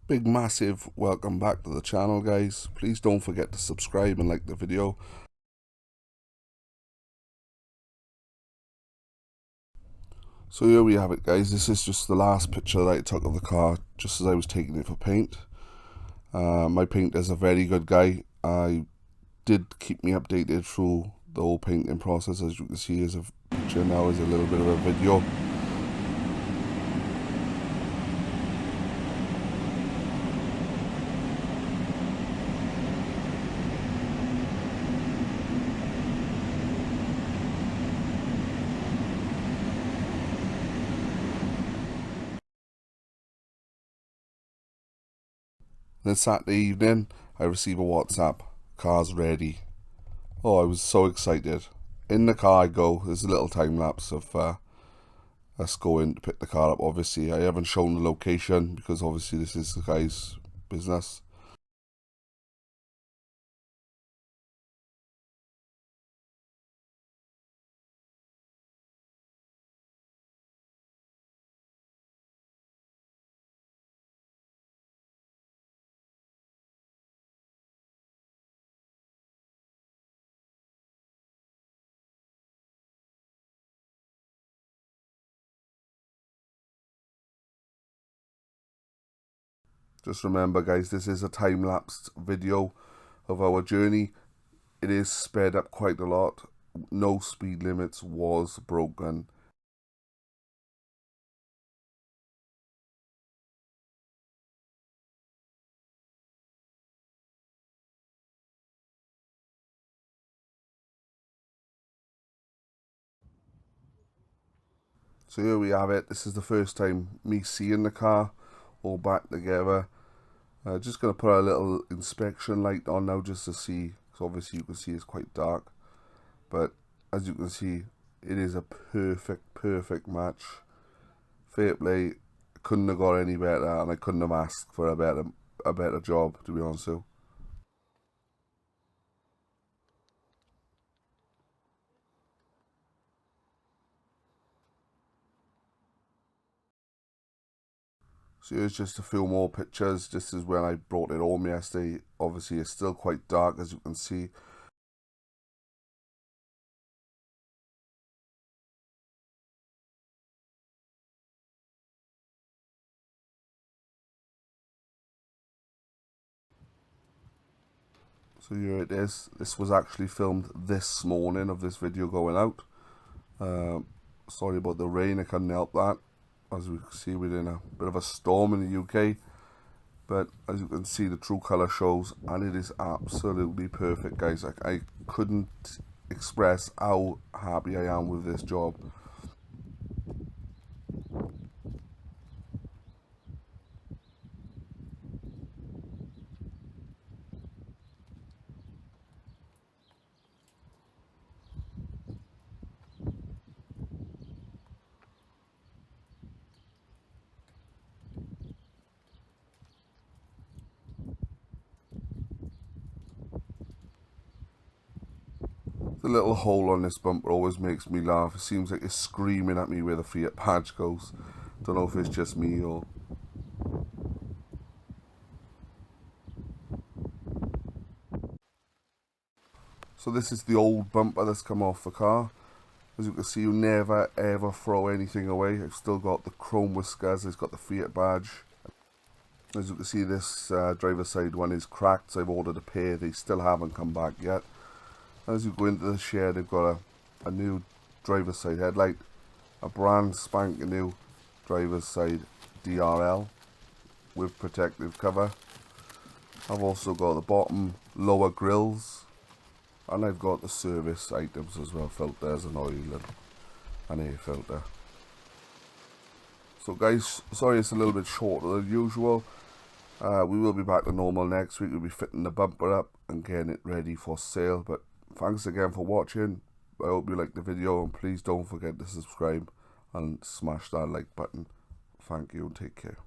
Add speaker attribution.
Speaker 1: Big massive welcome back to the channel, guys. Please don't forget to subscribe and like the video. So here we have it, guys. This is just the last picture that I took of the car just as I was taking it for paint. My painter is a very good guy. I did keep me updated through the whole painting process. As you can see, as a picture now is a little bit of a video. Then Saturday evening, I receive a WhatsApp. Car's ready. Oh, I was so excited. In the car I go. There's a little time lapse of us going to pick the car up. Obviously, I haven't shown the location because obviously this is the guy's business. Just remember, guys, this is a time-lapsed video of our journey. It is sped up quite a lot. No speed limits was broken. So here we have it. This is the first time me seeing the car all back together. Just going to put a little inspection light on now just to see, because obviously you can see it's quite dark. But as you can see, it is a perfect match. Fair play. Couldn't have got any better, and I couldn't have asked for a better job, to be honest with you. So here's just a few more pictures. This is when I brought it home yesterday. Obviously it's still quite dark, as you can see. So here it is. This was actually filmed this morning of this video going out. Sorry about the rain, I couldn't help that. As we can see, we're in a bit of a storm in the UK. But as you can see, the true colour shows, and it is absolutely perfect, guys. I couldn't express how happy I am with this job. The little hole on this bumper always makes me laugh. It seems like it's screaming at me where the Fiat badge goes. Don't know if it's just me or... So this is the old bumper that's come off the car. As you can see, you never ever throw anything away. I've still got the chrome whiskers, it's got the Fiat badge. As you can see, this driver's side one is cracked, so I've ordered a pair. They still haven't come back yet. As you go into the shed, they've got a new driver's side headlight, a brand spanking new driver's side DRL with protective cover. I've also got the bottom lower grills, and I've got the service items as well, filters and oil and an air filter. So guys, sorry it's a little bit shorter than usual. We will be back to normal next week. We'll be fitting the bumper up and getting it ready for sale. But thanks again for watching. I hope you liked the video, and please don't forget to subscribe and smash that like button. Thank you and take care.